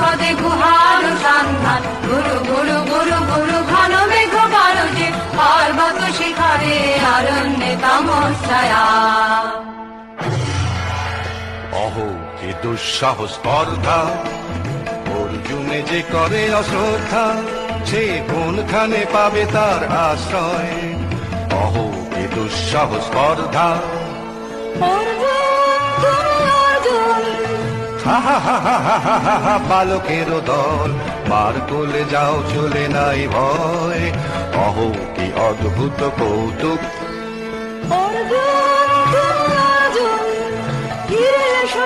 পদে গুহার সন্ধান, গুরু গুরু গুরু গুরু ঘন মেঘ বারুজে, পর্বত শিখরে অরণ্যে তমশ্চয়া। অহো কে দুঃসাহস স্পর্ধা, অর্জুনে যে করে অশ্রদ্ধা, সে কোনখানে পাবে তার আশ্রয়। অহো কে দুঃসাহস স্পর্ধা, বালকের দল পার কোলে যাও চলে নাই ভয়। অহো কি অদ্ভুত কৌতুক,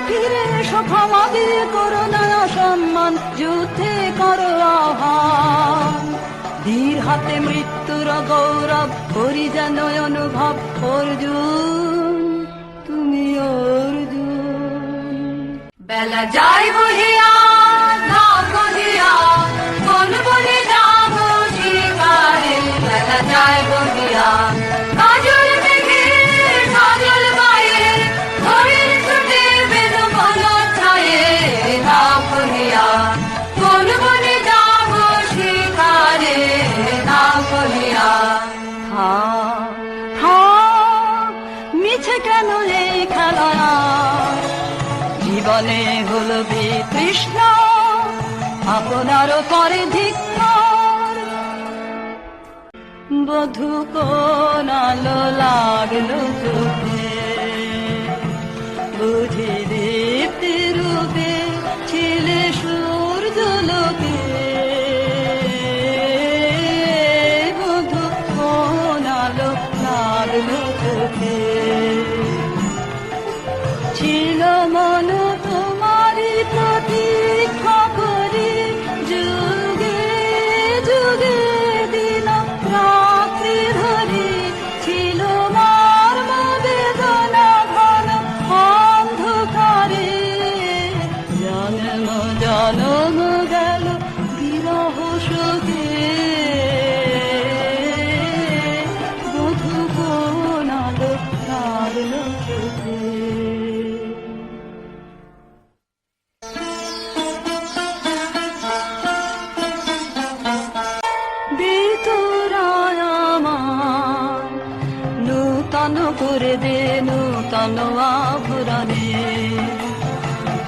ফিরে এসো ক্ষমা দিয়ে করো নয়া সম্মান, যুদ্ধে করো আহ্বান। ধীর হাতে মৃত্যুর গৌরব করি যেন অনুভব, অর্জুন তুমি অর্জুন। বেলা যায় বহিয়া ধাপ বহিয়া, কোন বনে যাব শিকারে। বেলা যায় বহিয়া কাজল মেঘে কাজল পায়ে, ঘরের ছুটে বেদ বন ছায়ে। ধাপ বহিয়া কোন বনে যাব শিকারে। ধাপ বহিয়া মিছে কেন এই খেলা, জীবনে হল বিতৃষ্ণ আপনার পরে ধিক্কার। বধূ কোন আলো লাগলো চোখে, বুঝি দীপ্তি রূপে ছিলে সূর্য লোকে। বধূ কোন আলো লাগলো চোখে, ছিল মন তোমারই প্রতীক্ষা করি। যুগে যুগে দিন রাত্রি ধরি, ছিল মর্ম বেদনা ঘন অন্ধকারে। জন্ম জন্ম গেল বিরহ শোকে, বধূ কোন আলো লাগলো চোখে। নূতন করে দে নূতন আভরণে,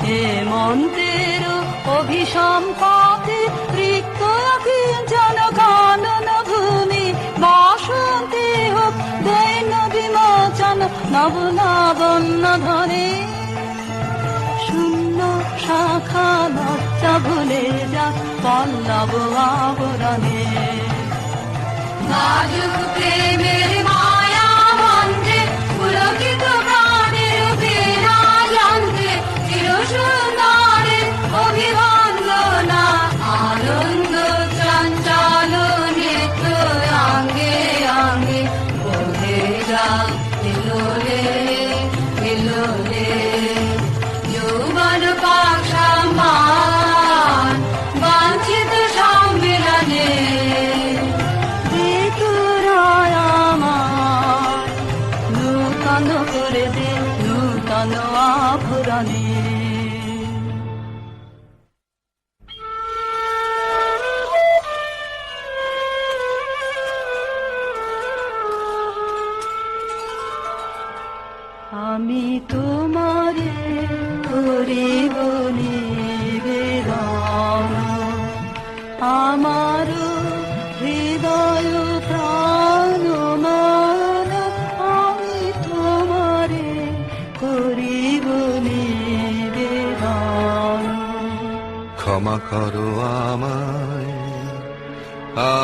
হে মন্ত্রের অভিসম্পাতে রিক্ত জন কানন ভূমি। বাসন্তে হোক দৈন্য বিমোচন নব লাবণ্য ধরে। শূন্য শাখা লজ্জা ভুলে যা পল্লব আবরণে। নাজুক প্রেমের মায়া মন্ত্রে পুলকিত প্রাণের বেলা যন্ত্রে, চির সুন্দরের অভিবন্দনা। আনন্দ চঞ্চল নৃত্য অঙ্গে অঙ্গে বহে যা হিলোলে হিলোলে। যৌবন পাক সম্মান বাঞ্ছিত সম্মিলনে, নূতন করে দে নূতন আভরণে। আমি তোমারে করিব নিবেদন, আমার হৃদয় প্রাণ মান। আমি তোমারে করিব নিবেদন। ক্ষমা করো আমায়,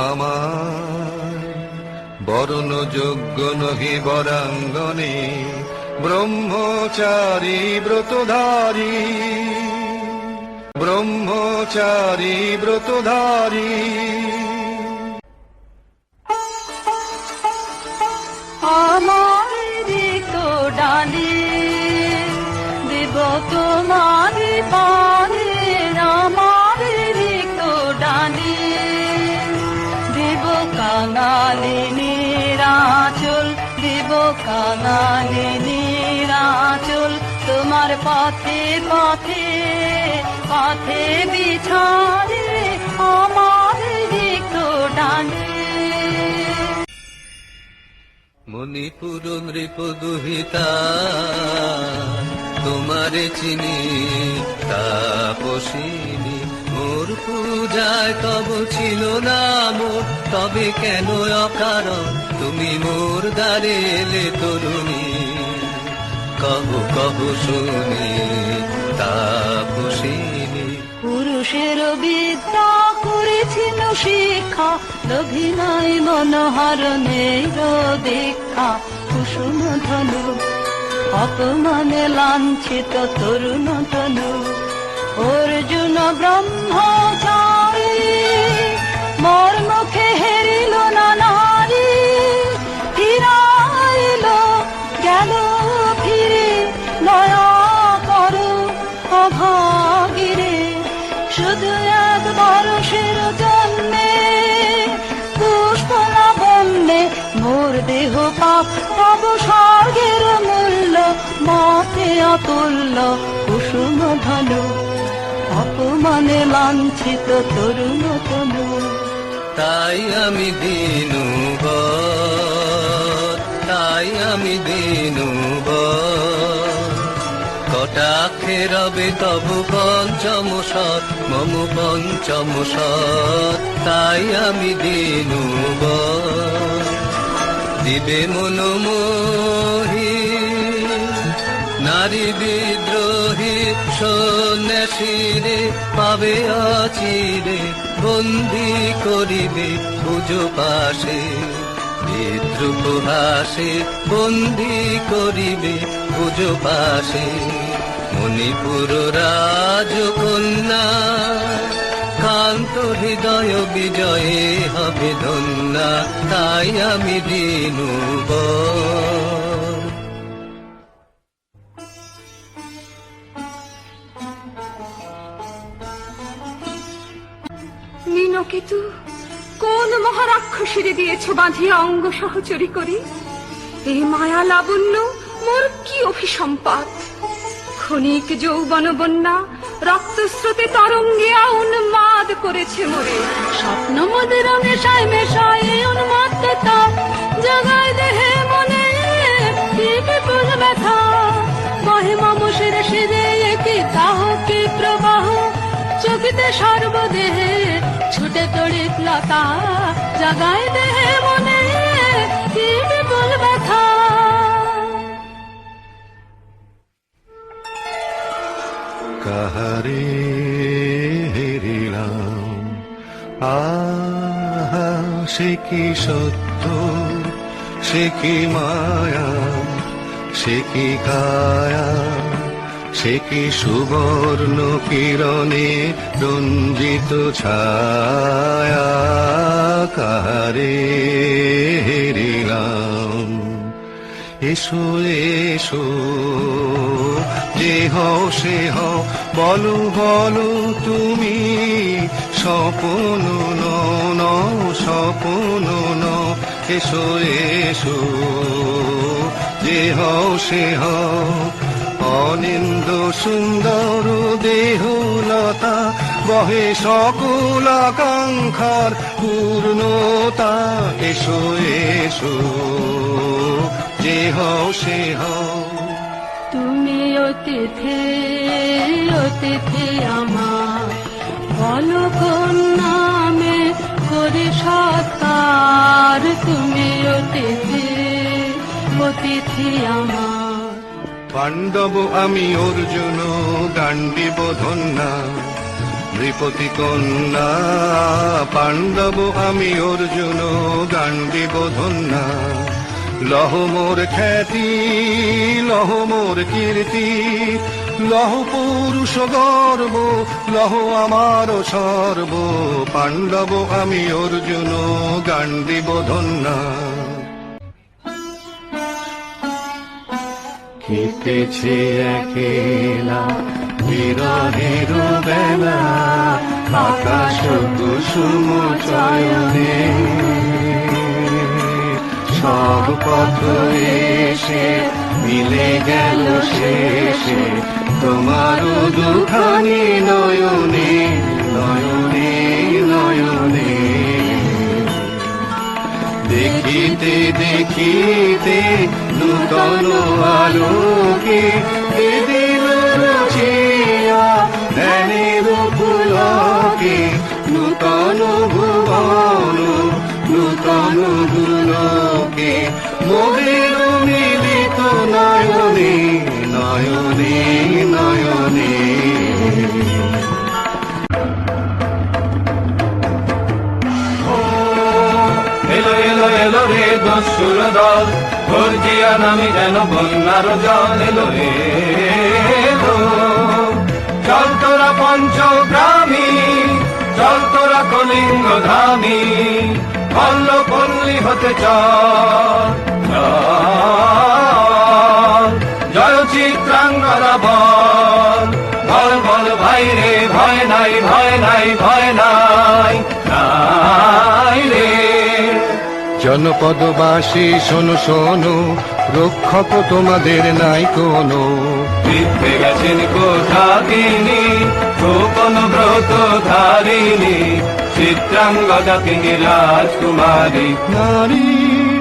আমায় বরণ যোগ্য নহি বরাঙ্গনে। ব্রহ্মচারী ব্রতধারী, ব্রহ্মচারী ব্রতধারী। আমার রিক্ত ডালি দেব তোমারি পারে। আমার রিক্ত ডালি দেব কাঙালিনীর আঁচল, দেব কাঙালিনীর আঁচল। তোমার পথে পথে পথে বিছারে আমার রিক্ত ডানে। মণিপুর নৃপদুহিতা তোমারে চিনি তাপসিনী, মোর পূজায় তব ছিল না মোর, তবে কেন অকারণ তুমি মোর দ্বারে এলে তরুণী, কহ কহ শুনি তাপসিনী। পুরুষের বিদ্যা করেছিল শিক্ষা, লোভী নাই মনোহরণের দীক্ষা, কুসুম ধনু অপমানে লাঞ্ছিত তরুণ তনু, অর্জুন ব্রহ্মচারী মোর মুখে হেরিল না নারী, ফিরাইল গেল ফিরে দয়া করো অভাগিরে, শুধু এক বরষের জন্যে পুষ্পলা বন্যে মোর দেহ পাপ, তব স্বর্গের মূল্য মতে অতুল্য, কুসুম ধনু অপমানে লাঞ্ছিত তরুণ তনু। তাই আমি দিনুবর, তাই আমি দিনুবর, কটাক্ষে রবে তব পঞ্চম সৎ মম পঞ্চম সৎ, তাই আমি দিনুবর। দিবে মনোমোহী নারী বিদ্রোহী সন্ন্যাসীরে পাবে অচিরে, বন্দি করিবে পুজো পাশে বিদ্রুপ হাসে, বন্দি করিবে পুজো পাশে। মণিপুর রাজকন্যা কান্ত হৃদয় বিজয়ে হবে ধন্যা, তাই আমি দিনুবর। নীলকেতু কোন মহারাক্ষসীরে দিয়েছ বাঁধিয়া অঙ্গ সহচরী করি, এই মায়া লাবণ্য মোর কি অভিসম্পাত, ক্ষণিক যৌবন বন্যা রক্তস্রোতে তরঙ্গিয়া উন্মাদ করেছে মোরে, স্বপ্ন মদের মেশায় মেশায় উন্মাদতা জাগায় দেহে মনে কি বিপুল ব্যথা, বহে মামসের শিরে কি দাহ কি প্রবাহ, চোখিতে সর্বদেহে ছুটে তড়িৎ লতা, জাগায় দেহে মনে কি বিপুল ব্যথা। কাহারে হেরিলাম আহা, সে কি সত্য, সে কি মায়া, সে কি কায়া, সে কি সুবর্ণ কিরণে রঞ্জিত ছায়া, কাহারে হেরিলাম। এসো এসো যে হও সে হও, বলো বলো তুমি স্বপন ন স্বপন ন, এসো এসো যে হও সে হও, অনিন্দ সুন্দর দেহলতা বহে সকল আকাঙ্ক্ষার পূর্ণতা, এসো এসো যে হও সে হও। তুমি অতিথি অতিথি আমার, বলো কোন নামে করি সৎকার, তুমি অতিথি অতিথি আমার। পাণ্ডব আমি অর্জুন গান্ডীব ধন্যা, নৃপতি কন্যা পাণ্ডব আমি অর্জুন গান্ডীব ধন্যা, লহ মোর খ্যাতি লহ মোর কীর্তি, লহ পুরুষ গর্ব লহ আমার সর্ব, পাণ্ডব আমি অর্জুন গান্ডীব ধন্যা। কেটেছে একেলা বিরহের বেলা, আকাশ কুসুম চয়নে, সব পথ এসে মিলে গেল শেষে তোমারও দুখানি নয়নে নয়নে নয়নে। দেখিতে দেখিতে নূতন আলোকে দিল রচিয়া ধ্যানের পুলকে নূতন ভুবন নূতন দুলোকে মোদের মিলিত নয়নে নয়নে নয়নে। এলো এলো এলো রে দস্যুর দল, গর্জিয়া নামি যেন বন্যার জল। এলো এলো চল তোরা পঞ্চগ্রামী, চল তোরা কলিঙ্গ ধামী, পল্ল পল্লী হতে চল চল। জয় চিত্রাঙ্গদা বল বল বল ভাই রে, ভয় নাই ভয় নাই ভয় নাই নাই রে। জনপদবাসী শোনো শোনো, রক্ষক তোমাদের নাই কোনো। বৃদ্ধে গেছেন কোথা তিনি, গোপন ব্রত ধারিণী, চিত্রাঙ্গদা তিনি রাজকুমারী। নারী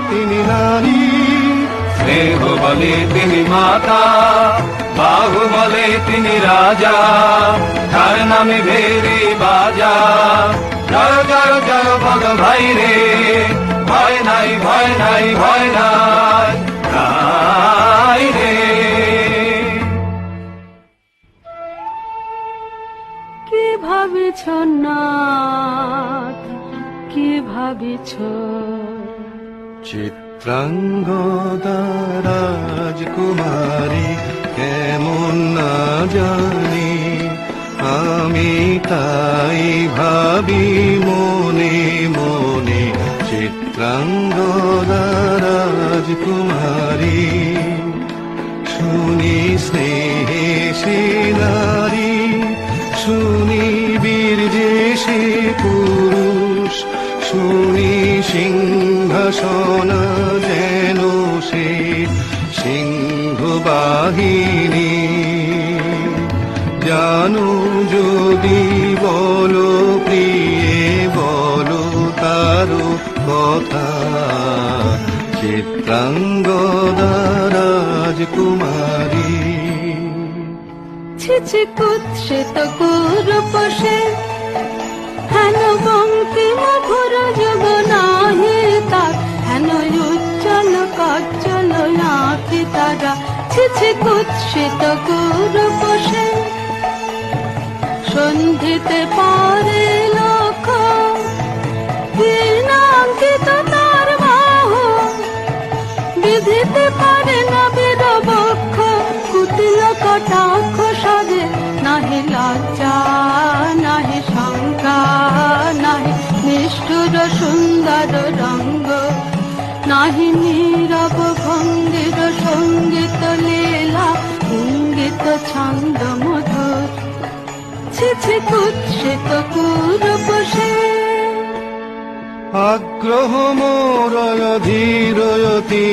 তিনি নারী, স্নেহ বলে তিনি মাতা, বাহু বলে তিনি রাজা, তার নামে ভেরি বাজা। জয় জয় জয় বল ভাই রে, ভয় নাই ভয় নাই ভয় নাই নাই রে। কি ভাবিছ নাথ, কি ভাবিছ? চিত্রাঙ্গদা রাজকুমারী কেমন না জানি, আমি তাই ভাবি মনে মনে। চিত্রাঙ্গদা রাজকুমারী শুনি স্নেহে সে নারী, শুনি বীর্যে সে পুরুষ, শুনি সিংহাসন যেন সে সিংহ বাহিনী। জানো যদি বলো প্রিয়ে বলো তারও কথা, চিত্রাঙ্গদা রাজকুমারী। ছিছি কুৎসিত কুরূপসে, হেন বঙ্কিম ঘোর যুগ নাহি তার, হেন উজ্জ্বল কজ্জ্বল আঁখি তারা। ছিছি কুৎসিত কুরূপসে, সন্ধিতে পারে লোক, হীনাঙ্কিত তার বাহু, বিধিতে পারে না বীরবক্ষ, কুটিল কটাক্ষ সাজে নাহি লজ্জা নাহি শঙ্কা, নাহি নিষ্ঠুর সুন্দর রঙ্গ, নাহি নীরব ভঙ্গির সঙ্গীত লীলা, ইঙ্গিত ছন্দ মধুর। ছিছি কুৎসিত কুরূপসে, আগ্রহ মোরয় ধীরয়তি,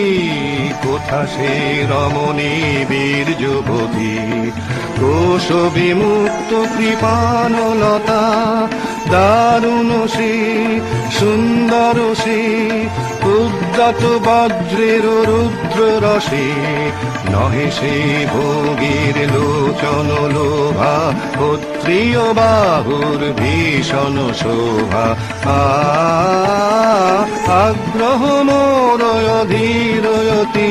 কোথা সে রমণী বীর যুবতী। দোষ বিমুক্ত কৃপানলতা, দারুণ সে সুন্দর সে, উদ্যত বজ্রের রুদ্র রসে। নহে সে ভোগীর লোচন লোভা, ক্ষত্রিয় বাহুর ভীষণ শোভা। আগ্রহ মোরয় ধীরয়তি,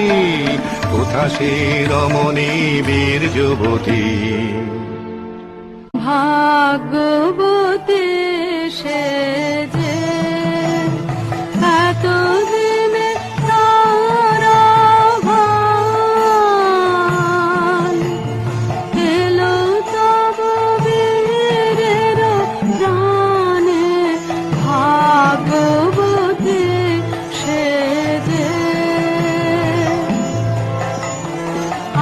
কোথা সে রমণী বীর যুবতী। ভাগ্যবতী সে যে এতদিনে তার ভান, এলো তব বীরের প্রাণে। ভাগ্যবতী সে যে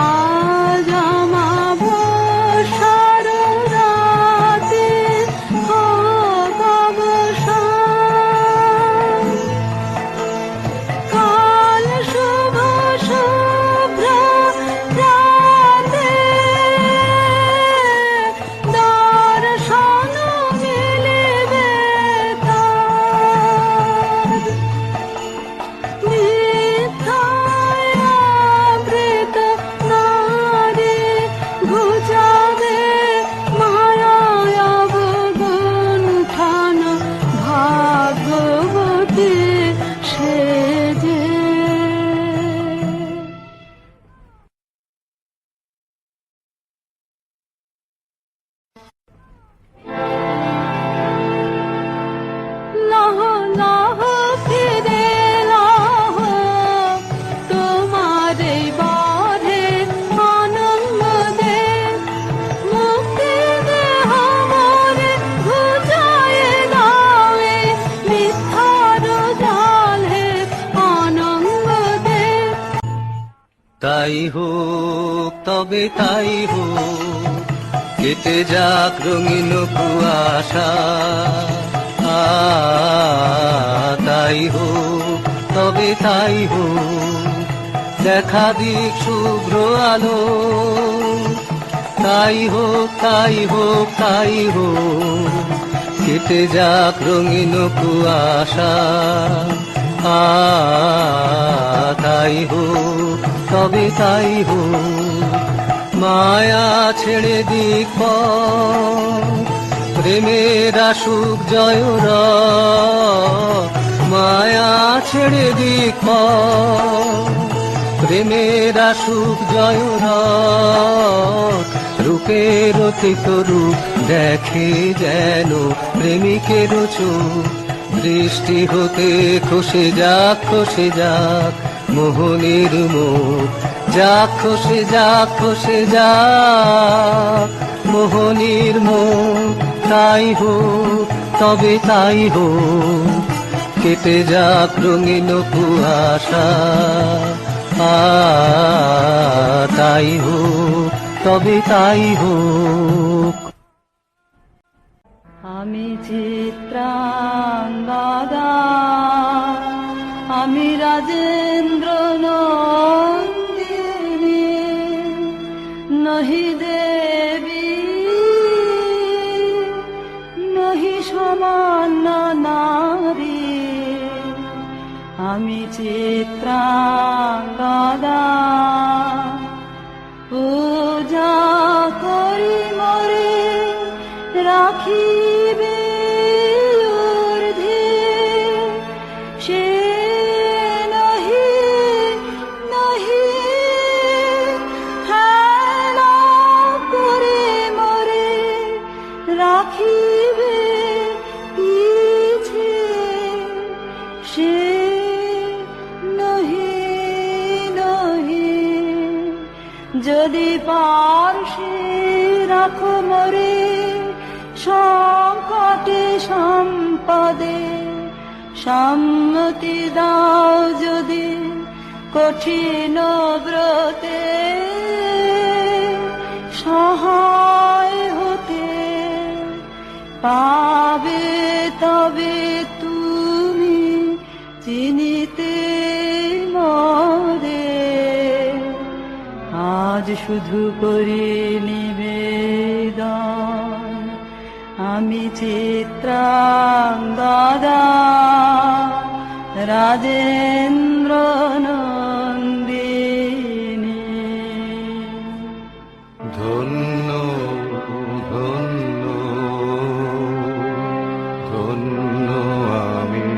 আজ আমাবস্যার রাতে, অবসান তাই হোক তবে তাই হোক, কেটে যাক রঙিন কুয়াশা। তাই হোক তবে তাই হোক, দেখা দিক শুভ্র আলো। তাই হোক তাই হোক তাই হোক, কেটে যাক রঙিন কুয়াশা। তাই হোক তবে তাই হোক, মায়া ছেড়ে দিক পথ, প্রেমের আসুক জয়রথ। মায়া ছেড়ে দিক পথ, প্রেমের আসুক জয়রথ। রূপের অতীত রূপ দেখে যেন প্রেমিকের চোখ, দৃষ্টি হতে খসে যাক খসে যাক মোহনের মুখ। যাক খসে যাক খসে যাক মোহনের মুখ। তাই হোক তবে তাই হোক, কেটে যাক রঙিন কুয়াশা। তাই হোক তবে তাই হোক। আমি চিত্রাঙ্গদা, আমি রাজেন্দ্র নন্দিনী, নহি দেবী নহি সমান্য নারী। আমি চিত্রাঙ্গদা, পূজা করি মরে রাখিবে ঊর্ধ্বে। সে নহি নহি হেলা করে মরে রাখিবে পিছে। সে নহি নহি যদি পার্শ্বে রাখো মরে সংকটে সম্পদে। সম্মতি দাও যদি কঠিন ব্রতে, সহায় হতে পাবে তবে তুমি চিনিতে মরে। আজ শুধু করি নিবেদন, আমি চিত্রাঙ্গদা, রাজেন্দ্র নন্দিনী। ধন্য ধন্য ধন্য আমি।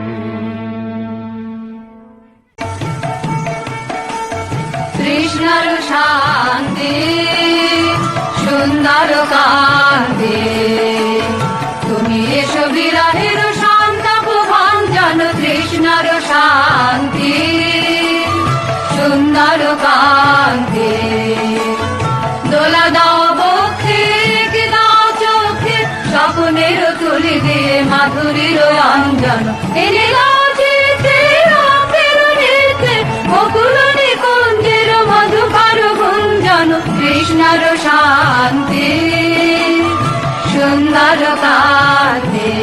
কৃষ্ণর শান্তি সুন্দর কান্তি, তুমি এসো বিরহের সন্তাপ ভঞ্জন। কৃষ্ণর শান্তি সুন্দর কান্তি, দোলা দাও বক্ষে কি দাও চোখে, স্বপ্নের তুলি দিয়ে মাধুরীর অঞ্জন। এনে দাও চিত্তে রঙের নৃত্যে, বকুল নিকুঞ্জের মধুকর গুঞ্জন। কৃষ্ণর শান্তি সুন্দর কান্তি,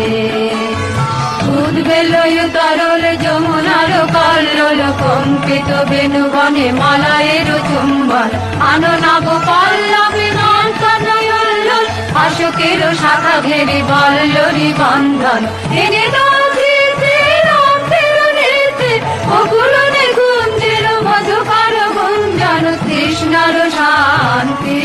উদ্বেল তরল যমুনার কল্লোল, কম্পিত বেণুবনে মালয়ের চুম্বন। আননব পল্লবে নন্দনয়ল্লোল, অশোকের শাখা ঘেরি বল্লরি বন্ধন। এনে দাও চিত্তে রঙের নৃত্যে, বকুল নিকুঞ্জের মধুকর গুঞ্জন। কৃষ্ণর শান্তি